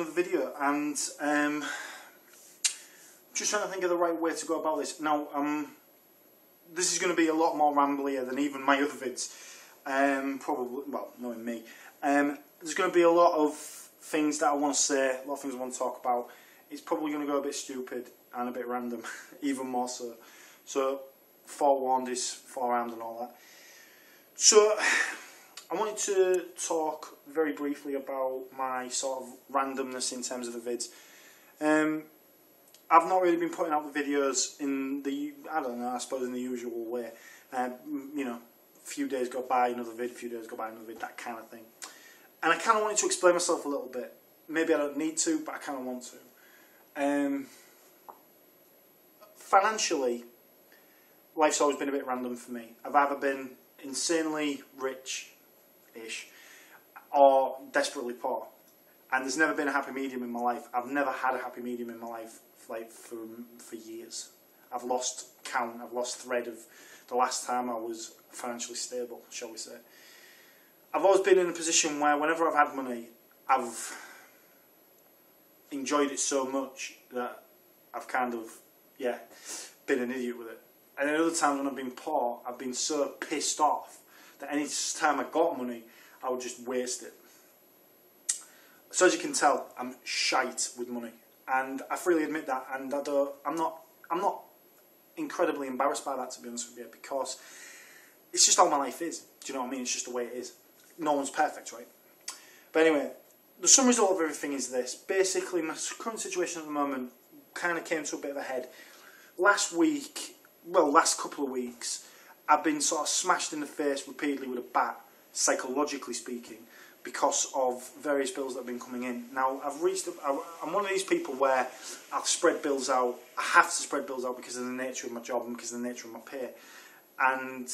another video, and I'm just trying to think of the right way to go about this. Now, this is going to be a lot more ramblier than even my other vids. Probably, well, knowing me. There's going to be a lot of things that I want to say, a lot of things I want to talk about. It's probably going to go a bit stupid and a bit random, even more so. So, forewarned is forearmed and all that. So, I wanted to talk very briefly about my sort of randomness in terms of the vids. I've not really been putting out the videos in the, I don't know, I suppose in the usual way. You know, a few days go by, another vid, a few days go by, another vid, that kind of thing. And I kind of wanted to explain myself a little bit. Maybe I don't need to, but I kind of want to. Financially, life's always been a bit random for me. I've either been insanely rich-ish or desperately poor. And there's never been a happy medium in my life. I've never had a happy medium in my life like for years. I've lost count, I've lost thread of the last time I was financially stable, shall we say. I've always been in a position where whenever I've had money, I've enjoyed it so much that I've kind of, yeah, been an idiot with it. And then other times when I've been poor, I've been so pissed off that any time I got money, I would just waste it. So as you can tell, I'm shite with money, and I freely admit that. And I'm not incredibly embarrassed by that, to be honest with you, because it's just how my life is. Do you know what I mean? It's just the way it is. No one's perfect, right? But anyway, the sum result of everything is this. Basically, my current situation at the moment kind of came to a bit of a head. Last couple of weeks, I've been sort of smashed in the face repeatedly with a bat, psychologically speaking, because of various bills that have been coming in. Now, I'm one of these people where I'll spread bills out. I have to spread bills out because of the nature of my job and because of the nature of my pay. And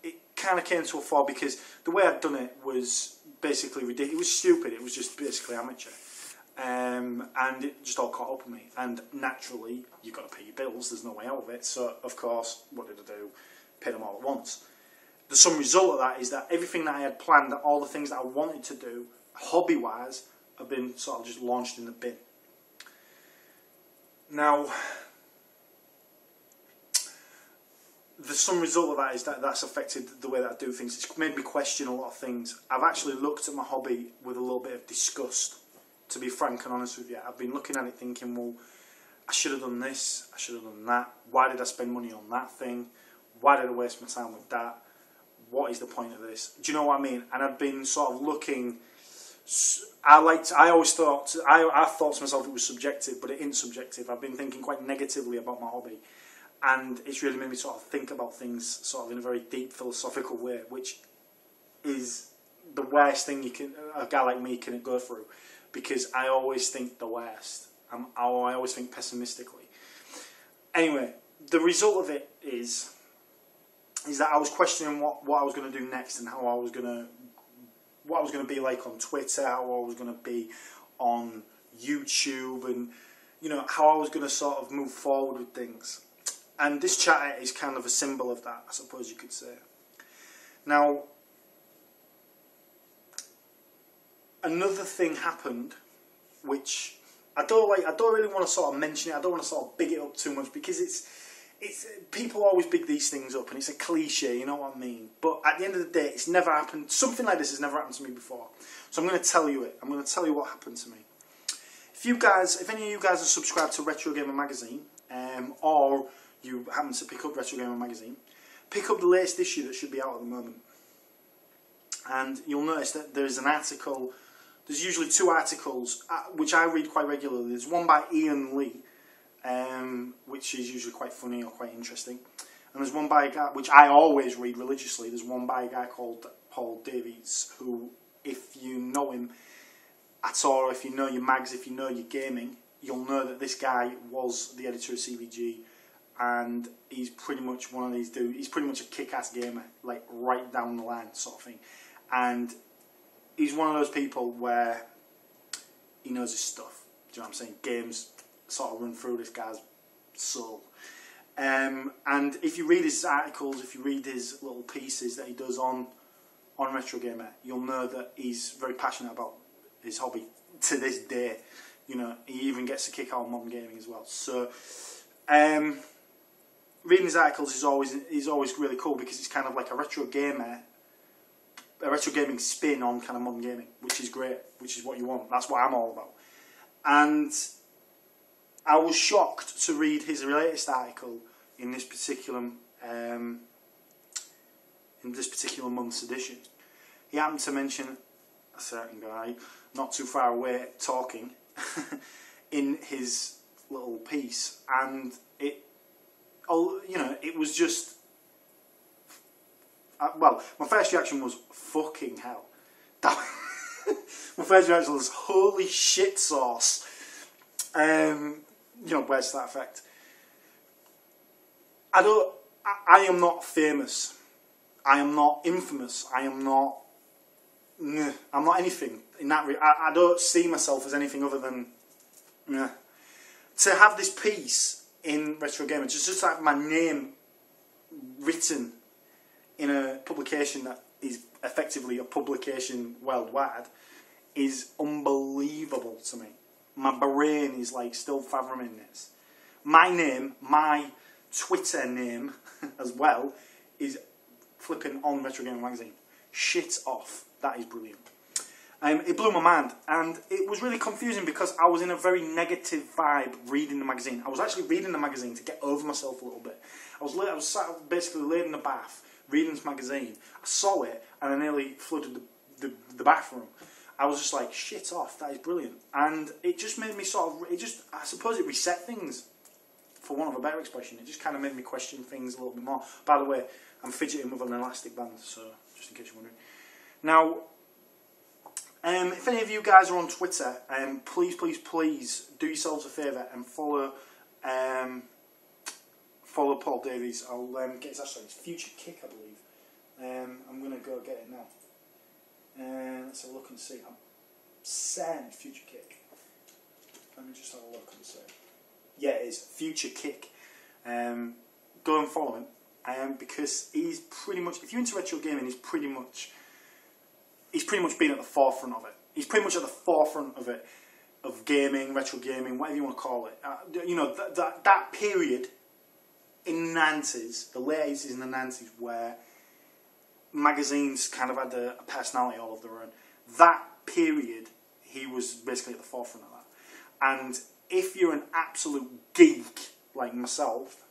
it kind of came to a fall because the way I'd done it was basically ridiculous. It was stupid. It was just basically amateur. And it just all caught up with me. And naturally, you've got to pay your bills. There's no way out of it. So, of course, what did I do? Pay them all at once. The sum result of that is that everything that I had planned, all the things that I wanted to do, hobby-wise, have been sort of just launched in the bin. Now, the sum result of that is that that's affected the way that I do things. It's made me question a lot of things. I've actually looked at my hobby with a little bit of disgust, to be frank and honest with you. I've been looking at it thinking, well, I should have done this, I should have done that. Why did I spend money on that thing? Why did I waste my time with that? What is the point of this? Do you know what I mean? And I've been sort of looking. I thought to myself it was subjective, but it isn't subjective. I've been thinking quite negatively about my hobby, and it's really made me sort of think about things sort of in a very deep philosophical way, which is the worst thing a guy like me can go through, because I always think the worst. I always think pessimistically. Anyway, the result of it is that I was questioning what I was going to do next, and what I was going to be like on Twitter, how I was going to be on YouTube, and you know, how I was going to sort of move forward with things. And this Chatette is kind of a symbol of that, I suppose you could say. Now, another thing happened, which I don't really want to sort of mention it. I don't want to sort of big it up too much, because it's people always big these things up, and it's a cliche, you know what I mean? But at the end of the day, it's never happened. Something like this has never happened to me before. So I'm going to tell you it. I'm going to tell you what happened to me. If any of you guys are subscribed to Retro Gamer Magazine, or you happen to pick up Retro Gamer Magazine, pick up the latest issue that should be out at the moment. And you'll notice that there's an article. There's usually two articles, which I read quite regularly. There's one by Unlim, which is usually quite funny or quite interesting. And there's one by a guy, which I always read religiously, there's one by a guy called Paul Davies, who, if you know him at all, if you know your mags, if you know your gaming, you'll know that this guy was the editor of CVG, and he's pretty much one of these dudes. He's pretty much a kick-ass gamer, like right down the line sort of thing. And he's one of those people where he knows his stuff. Do you know what I'm saying? Games sort of run through this guy's soul. And if you read his articles, if you read his little pieces that he does on Retro Gamer, you'll know that he's very passionate about his hobby, to this day. You know, he even gets a kick out of modern gaming as well. So, reading his articles is always really cool because it's kind of like a retro gaming spin on kind of modern gaming, which is great, which is what you want. That's what I'm all about. And I was shocked to read his latest article in this particular month's edition. He happened to mention a certain guy not too far away talking in his little piece, and it was just well, my first reaction was fucking hell. My first reaction was holy shit sauce. Where's that effect? I am not famous. I am not infamous. I'm not anything in that. I don't see myself as anything other than. To have this piece in Retro Gamer, just to have my name written in a publication that is effectively a publication worldwide, is unbelievable to me. My brain is like still fathoming this. My name, my Twitter name as well, is flipping on Retro Gamer magazine. Shit off. That is brilliant. It blew my mind, and it was really confusing because I was in a very negative vibe reading the magazine. I was actually reading the magazine to get over myself a little bit. I was sat basically laid in the bath reading this magazine. I saw it, and I nearly flooded the bathroom. I was just like, shit off, that is brilliant. And it just made me I suppose it reset things, for want of a better expression. It just kind of made me question things a little bit more. By the way, I'm fidgeting with an elastic band, so just in case you're wondering. Now, if any of you guys are on Twitter, please do yourselves a favour and follow Paul Davies. I'll get his hashtag. It's Future Kick, I believe. I'm going to go get it now. Let's have a look and see. I'm saying Future Kick. Let me just have a look and see. Yeah, it is Future Kick. Go and follow him, because he's pretty much, if you're into retro gaming, he's pretty much been at the forefront of it. He's pretty much at the forefront of it, of gaming, retro gaming, whatever you want to call it. That period in the 90s, the late 80s and the 90s, where magazines kind of had a personality all of their own. That period, he was basically at the forefront of that. And if you're an absolute geek like myself,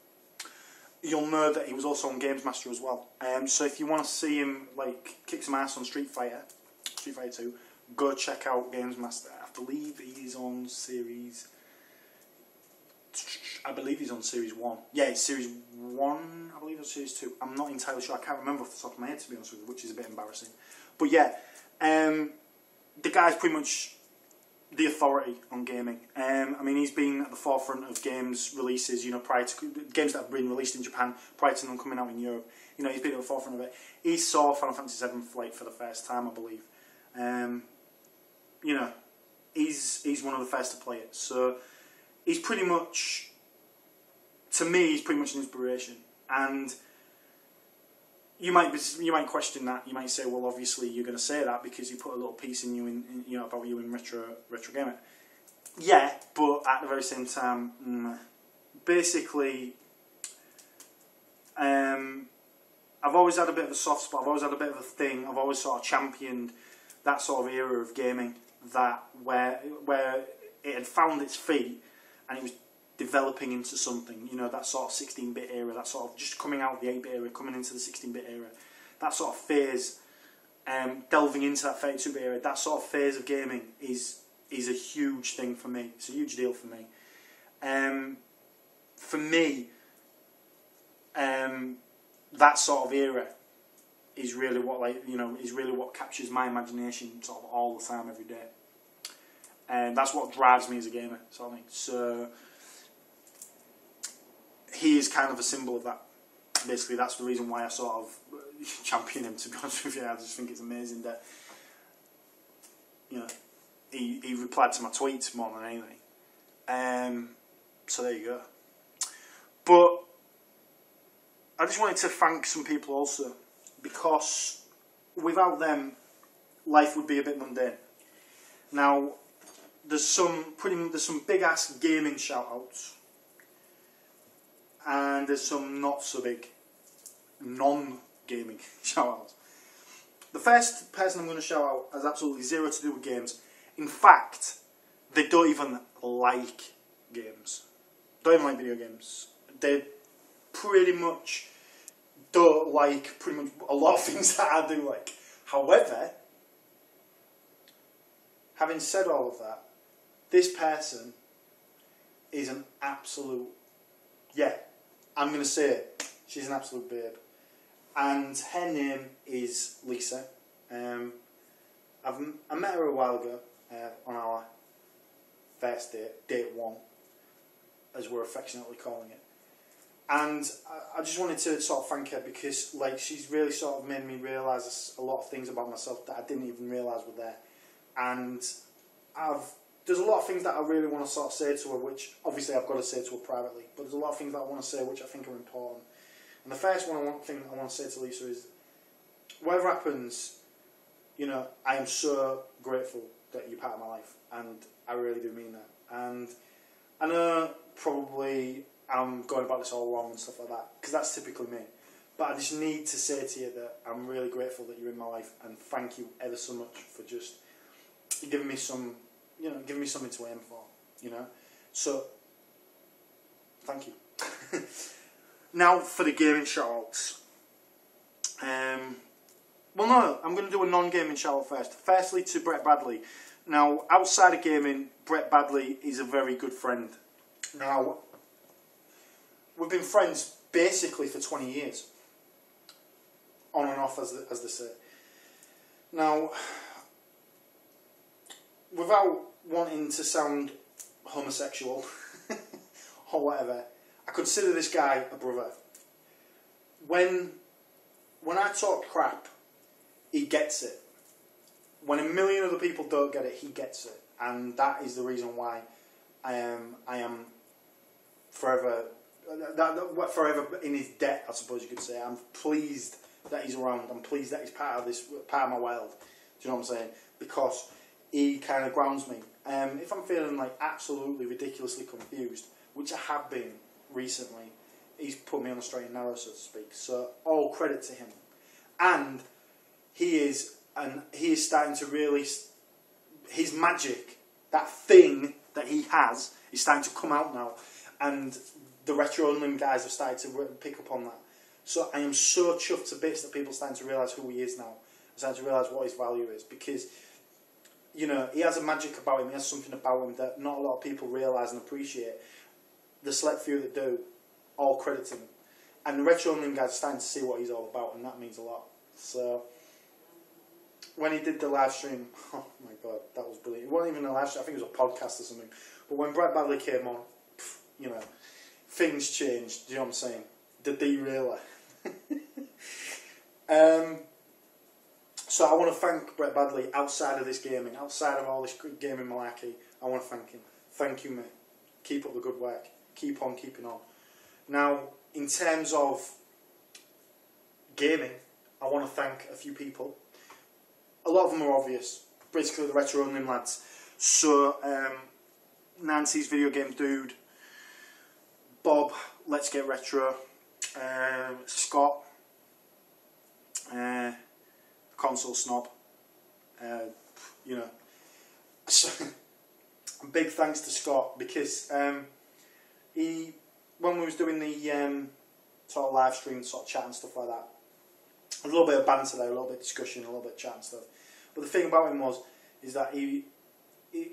you'll know that he was also on Games Master as well. So if you want to see him like kick some ass on Street Fighter 2, go check out Games Master. I believe he's on series. I believe he's on series 1. Yeah, it's series 1. I believe it's series 2. I'm not entirely sure. I can't remember off the top of my head, to be honest with you, which is a bit embarrassing. But yeah, the guy's pretty much the authority on gaming. I mean, he's been at the forefront of games releases, prior to games that have been released in Japan, prior to them coming out in Europe. He's been at the forefront of it. He saw Final Fantasy VII for the first time, I believe. He's one of the first to play it. So he's pretty much, to me, he's pretty much an inspiration. And you might question that. You might say, well, obviously you're going to say that because you put a little piece in you about you in retro gamer. Yeah, but at the very same time, basically, I've always had a bit of a soft spot. I've always had a bit of a thing. I've always sort of championed that sort of era of gaming, where it had found its feet and it was developing into something, that sort of 16-bit era, that sort of just coming out of the 8-bit era, coming into the 16-bit era, that sort of phase, delving into that 32-bit era, that sort of phase of gaming is a huge thing for me. It's a huge deal for me. For me, that sort of era is really what captures my imagination sort of all the time, every day. And that's what drives me as a gamer, sort of thing. So he is kind of a symbol of that. Basically, that's the reason why I sort of champion him, to be honest with you. I just think it's amazing that he replied to my tweets more than anything. So there you go. But I just wanted to thank some people also, because without them, life would be a bit mundane. Now, there's some big ass gaming shoutouts, and there's some not so big non-gaming shoutouts. The first person I'm going to shout out has absolutely zero to do with games. In fact, they don't even like games. Don't even like video games. They pretty much don't like pretty much a lot of things that I do like. However, having said all of that, this person is an absolute, yeah, I'm going to say it, she's an absolute babe. And her name is Lisa. I met her a while ago on our first date, date one, as we're affectionately calling it. And I just wanted to sort of thank her because, like, she's really sort of made me realise a lot of things about myself that I didn't even realise were there. And there's a lot of things that I really want to sort of say to her, which obviously I've got to say to her privately, but there's a lot of things that I want to say which I think are important. And the first thing I want to say to Lisa is, whatever happens, you know, I am so grateful that you're part of my life, and I really do mean that. And I know probably I'm going about this all wrong and stuff like that, because that's typically me. But I just need to say to you that I'm really grateful that you're in my life, and thank you ever so much for just giving me some, you know, giving me something to aim for, you know. So, thank you. Now for the gaming shoutouts. Well, no, I'm going to do a non-gaming shoutout first. Firstly, to Brett Badley. Now, outside of gaming, Brett Badley is a very good friend. Now, we've been friends basically for 20 years. On and off, as they say. Now, without wanting to sound homosexual or whatever, I consider this guy a brother. When I talk crap, he gets it. When a million other people don't get it, he gets it. And that is the reason why I am forever in his debt, I suppose you could say. I'm pleased that he's around. I'm pleased that he's part of my world. Do you know what I'm saying? Because he kind of grounds me. If I'm feeling like absolutely ridiculously confused, which I have been recently, he's put me on the straight and narrow, so to speak. So all credit to him. And he is starting to really, his magic, that thing that he has, is starting to come out now. And the Retro Unlim guys have started to pick up on that. So I am so chuffed to bits that people are starting to realise who he is now. Starting to realise what his value is. Because, you know, he has a magic about him. He has something about him that not a lot of people realise and appreciate. The select few that do, all credit to him. And the Retro Unlim guys are starting to see what he's all about, and that means a lot. So, when he did the live stream, oh my god, that was brilliant. It wasn't even a live stream, I think it was a podcast or something. But when Brett Badley came on, you know, things changed, do you know what I'm saying? The derailer. So I want to thank Brett Badley outside of this gaming, outside of all this gaming malarkey. I want to thank him. Thank you, mate. Keep up the good work. Keep on keeping on. Now, in terms of gaming, I want to thank a few people. A lot of them are obvious. Basically, the Retro Unlim lads. So, Nancy's Video Game Dude, Bob, Let's Get Retro, Scott, Console Snob, you know. So, big thanks to Scott because he, when we was doing the sort of live stream, sort of chat and stuff like that, a little bit of banter there, a little bit of discussion, a little bit of chat and stuff. But the thing about him is that he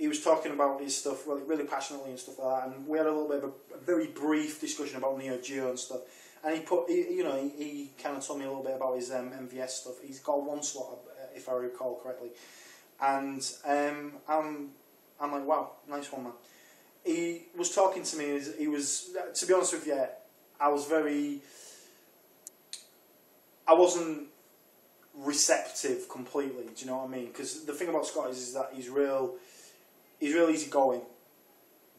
was talking about his stuff really passionately and stuff like that, and we had a little bit of a very brief discussion about Neo Geo and stuff. And he kind of told me a little bit about his MVS stuff. He's got one slot, if I recall correctly, and I'm like, wow, nice one, man. He was talking to me. He was, to be honest with you, I wasn't receptive completely. Do you know what I mean? Because the thing about Scott is that he's real easygoing,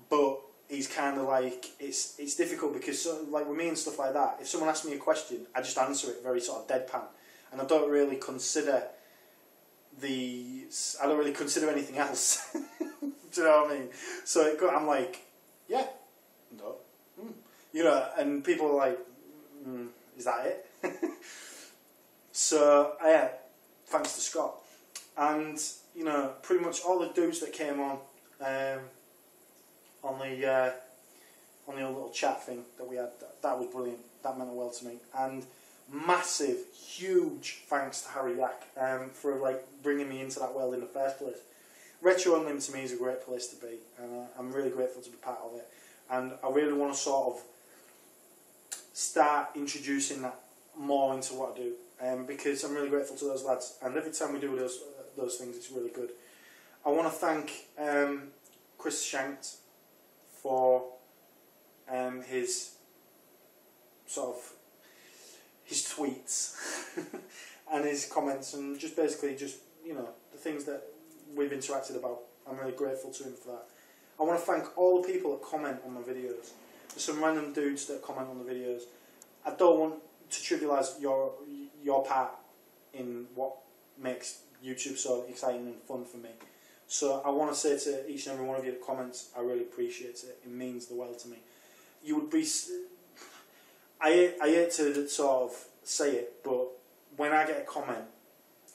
but he's kind of like, it's difficult because like with me and stuff like that, if someone asks me a question, I just answer it very sort of deadpan, and I don't really consider I don't really consider anything else. Do you know what I mean? So I'm like, yeah, no. You know, and people are like, is that it? So, yeah, thanks to Scott. And, you know, pretty much all the dudes that came on the little chat thing that we had, that was brilliant. That meant the world to me. And massive, huge thanks to Harry Yak for like bringing me into that world in the first place. Retro Unlim to me is a great place to be, and I'm really grateful to be part of it. And I really want to sort of start introducing that more into what I do, because I'm really grateful to those lads. And every time we do those things, it's really good. I want to thank Chris Shankt for his sort of his tweets and his comments, and just basically you know, the things that we've interacted about. I'm really grateful to him for that. I want to thank all the people that comment on my videos. There's some random dudes that comment on the videos. I don't want to trivialise your part in what makes YouTube so exciting and fun for me. So I want to say to each and every one of you that comments, I really appreciate it. It means the world to me. You would be... I hate to sort of say it, but when I get a comment,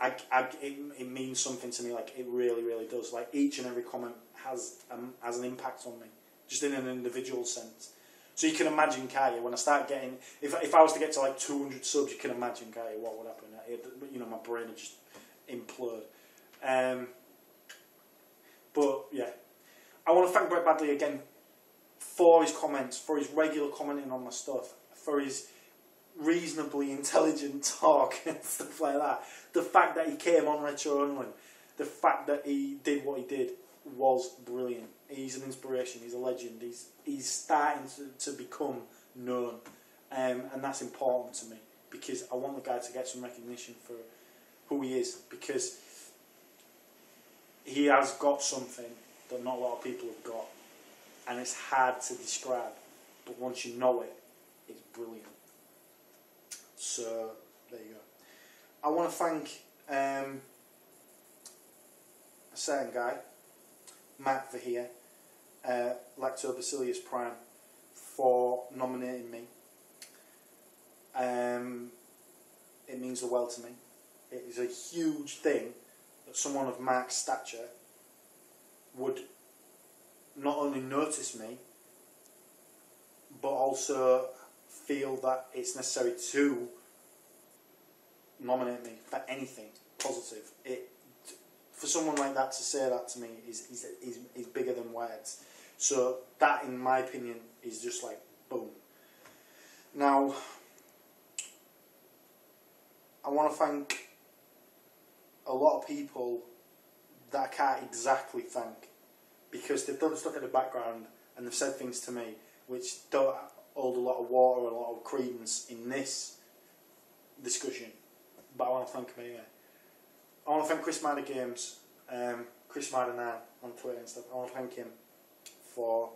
it means something to me. Like, it really, really does. Like, each and every comment has an impact on me, just in an individual sense. So you can imagine, can't you, when I start getting... If I was to get to like 200 subs, you can imagine, can't you, what would happen. You know, my brain would just implode. But, yeah. I want to thank Brett Badley again for his comments, for his regular commenting on my stuff, for his reasonably intelligent talk and stuff like that. The fact that he came on Retro Unlim, the fact that he did what he did was brilliant. He's an inspiration, he's a legend, he's starting to become known, and that's important to me, because I want the guy to get some recognition for who he is, because he has got something that not a lot of people have got, and it's hard to describe, but once you know it, it's brilliant. So, there you go. I want to thank a certain guy, Matt Vahia, Lactobacillus Prime, for nominating me. It means the world to me. It is a huge thing that someone of Mark's stature would not only notice me, but also feel that it's necessary to nominate me for anything positive. For someone like that to say that to me is bigger than words. So that, in my opinion, is just like boom. Now, I want to thank a lot of people that I can't exactly thank, because they've done stuff in the background and they've said things to me which don't hold a lot of water or a lot of credence in this discussion. But I want to thank them anyway. I want to thank Chris Marder Games, Chris Marder9 on Twitter and stuff. I want to thank him for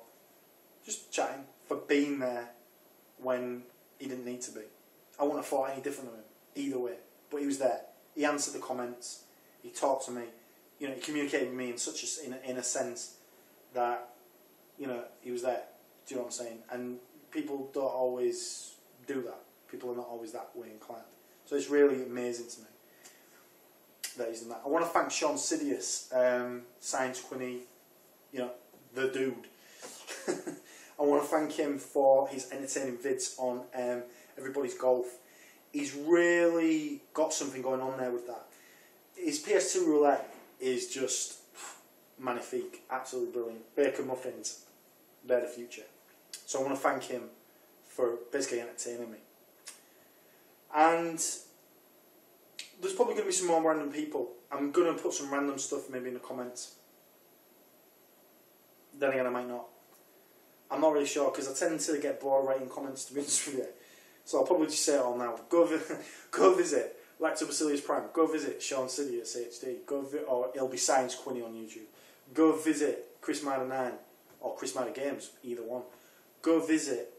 just chatting, for being there when he didn't need to be. I wouldn't have thought any different of him, either way. But he was there. He answered the comments. He talked to me. You know, he communicated with me in such in a sense that, you know, he was there. Do you know what I'm saying? And people don't always do that. People are not always that way inclined. So it's really amazing to me that he's done that. I want to thank Sean Sidious, Science Quinny, you know, the dude. I want to thank him for his entertaining vids on Everybody's Golf. He's really got something going on there with that. His PS2 roulette is just magnifique, absolutely brilliant. Bacon muffins, they're the future. So I want to thank him for basically entertaining me. And there's probably going to be some more random people. I'm going to put some random stuff maybe in the comments. Then again, I might not. I'm not really sure, because I tend to get bored writing comments, to be honest with you. So I'll probably just say it all now. Go visit Lactobacillus Prime. Go visit Sean Sidious HD. Or it'll be Science Quinny on YouTube. Go visit Chris Marder9 or Chris Marder Games, either one. Go visit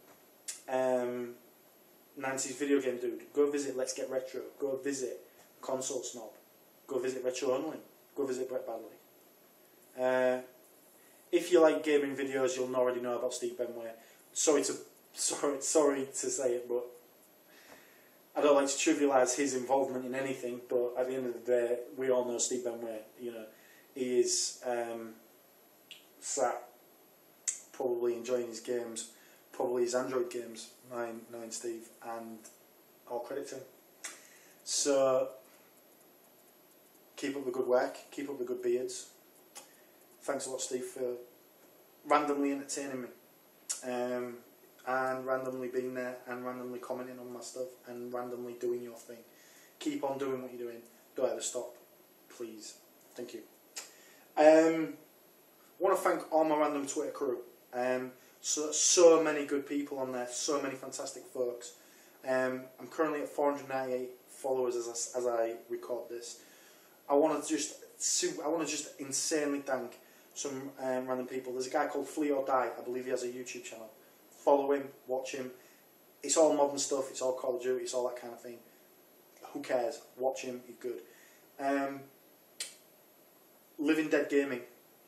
Nancy's Video Game Dude. Go visit Let's Get Retro. Go visit Console Snob. go visit Retro Unlim. Go visit Brett Badley. If you like gaming videos, you'll already know about Steve Benway. Sorry to say it, but I don't like to trivialise his involvement in anything. But at the end of the day, we all know Steve Benway. You know, he is sat probably enjoying his games, probably his Android games. Nine Steve, and all credit to him. So keep up the good work. Keep up the good beards. Thanks a lot, Steve, for randomly entertaining me, and randomly being there, and randomly commenting on my stuff, and randomly doing your thing. Keep on doing what you're doing. Don't ever stop, please. Thank you. I want to thank all my random Twitter crew. So many good people on there. So many fantastic folks. I'm currently at 498 followers as I record this. I want to just insanely thank some random people. There's a guy called Flee or Die. I believe he has a YouTube channel. Follow him, watch him. It's all modern stuff. It's all Call of Duty. It's all that kind of thing. Who cares? Watch him. He's good. Living Dead Gaming.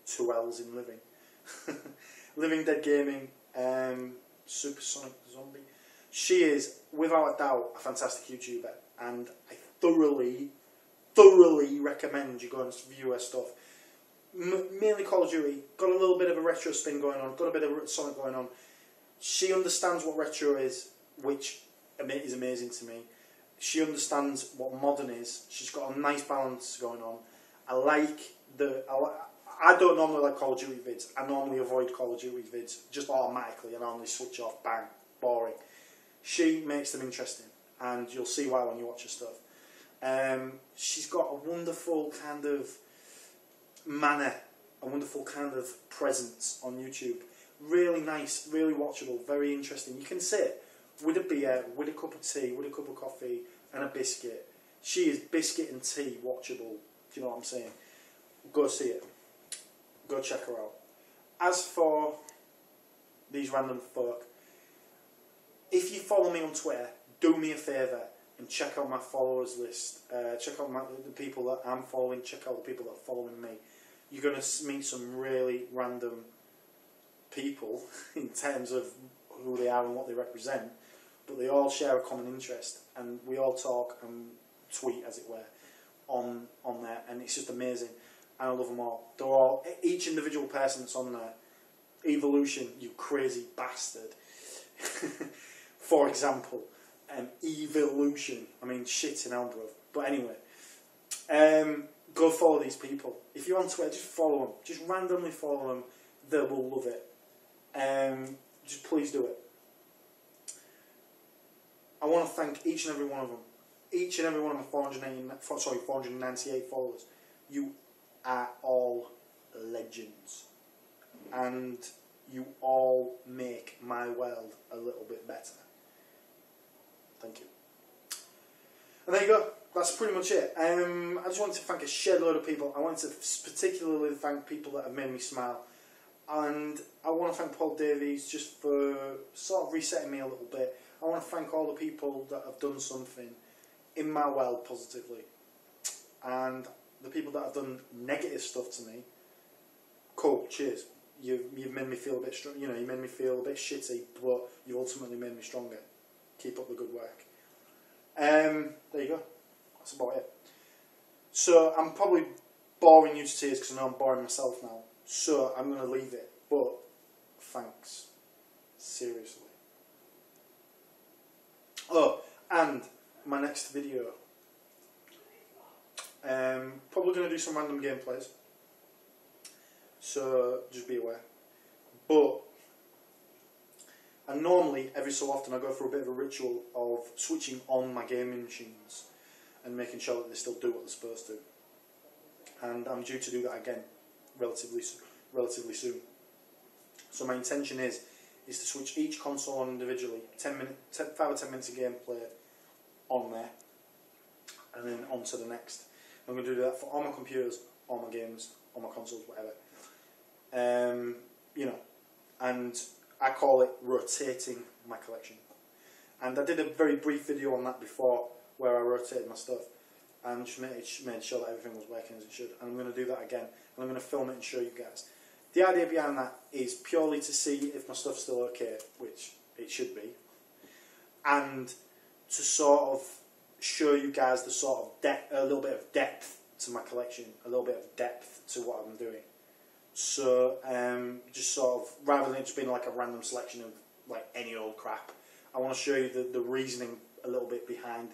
2 L's in living. Living Dead Gaming. Supersonic Zombie. She is, without a doubt, a fantastic YouTuber, and I thoroughly recommend you go and view her stuff. Mainly Call of Duty, got a little bit of a retro spin going on, got a bit of Sonic going on. She understands what retro is, which is amazing to me. She understands what modern is. She's got a nice balance going on. I don't normally like Call of Duty vids. I normally avoid Call of Duty vids just automatically. I normally switch off, bang, boring. She makes them interesting, and you'll see why when you watch her stuff. She's got a wonderful kind of manner, a wonderful kind of presence on YouTube. Really nice, really watchable, very interesting. You can sit with a beer, with a cup of tea, with a cup of coffee and a biscuit. She is biscuit and tea watchable. Do you know what I'm saying? Go see it. Go check her out. As for these random folk, if you follow me on Twitter, do me a favour and check out my followers list. Check out the people that I'm following. Check out the people that are following me. You're going to meet some really random people in terms of who they are and what they represent, but they all share a common interest, and we all talk and tweet, as it were, on there, and it's just amazing. And I love them all. They're all, each individual person that's on there. Evolution, you crazy bastard. For example, Evolution. I mean, shit in hell, bro. But anyway, go follow these people. If you're on Twitter, just follow them. Just randomly follow them. They will love it. Just please do it. I want to thank each and every one of them. Each and every one of my 498 followers. You are all legends. And you all make my world a little bit better. Thank you. And there you go. That's pretty much it. I just wanted to thank a shed load of people. I wanted to particularly thank people that have made me smile. And I want to thank Paul Davies just for sort of resetting me a little bit. I want to thank all the people that have done something in my world positively. And the people that have done negative stuff to me, cool, cheers. You've made me feel a bit strong. You know, you made me feel a bit shitty, but you ultimately made me stronger. Keep up the good work. There you go. That's about it. So I'm probably boring you to tears because I know I'm boring myself now. So I'm going to leave it. But thanks. Seriously. Oh, and my next video. Probably going to do some random gameplays. So just be aware. But and normally, every so often, I go through a bit of a ritual of switching on my gaming machines and making sure that they still do what they're supposed to. And I'm due to do that again relatively soon. So my intention is to switch each console on individually, 5 or 10 minutes of gameplay on there, and then on to the next. I'm going to do that for all my computers, all my games, all my consoles, whatever. You know, and I call it rotating my collection. And I did a very brief video on that before, where I rotated my stuff. and just made sure that everything was working as it should. And I'm going to do that again, and I'm going to film it and show you guys. The idea behind that is purely to see if my stuff's still okay, which it should be, and to sort of show you guys the sort of a little bit of depth to my collection, a little bit of depth to what I'm doing. So just sort of, rather than it just being like a random selection of like any old crap, I want to show you the reasoning a little bit behind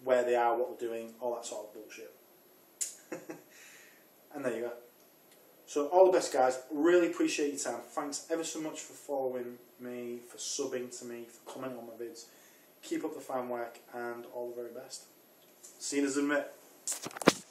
where they are, what they're doing, all that sort of bullshit. And there you go. So all the best, guys. Really appreciate your time. Thanks ever so much for following me, for subbing to me, for commenting on my vids. Keep up the fine work, and all the very best. See you in a bit.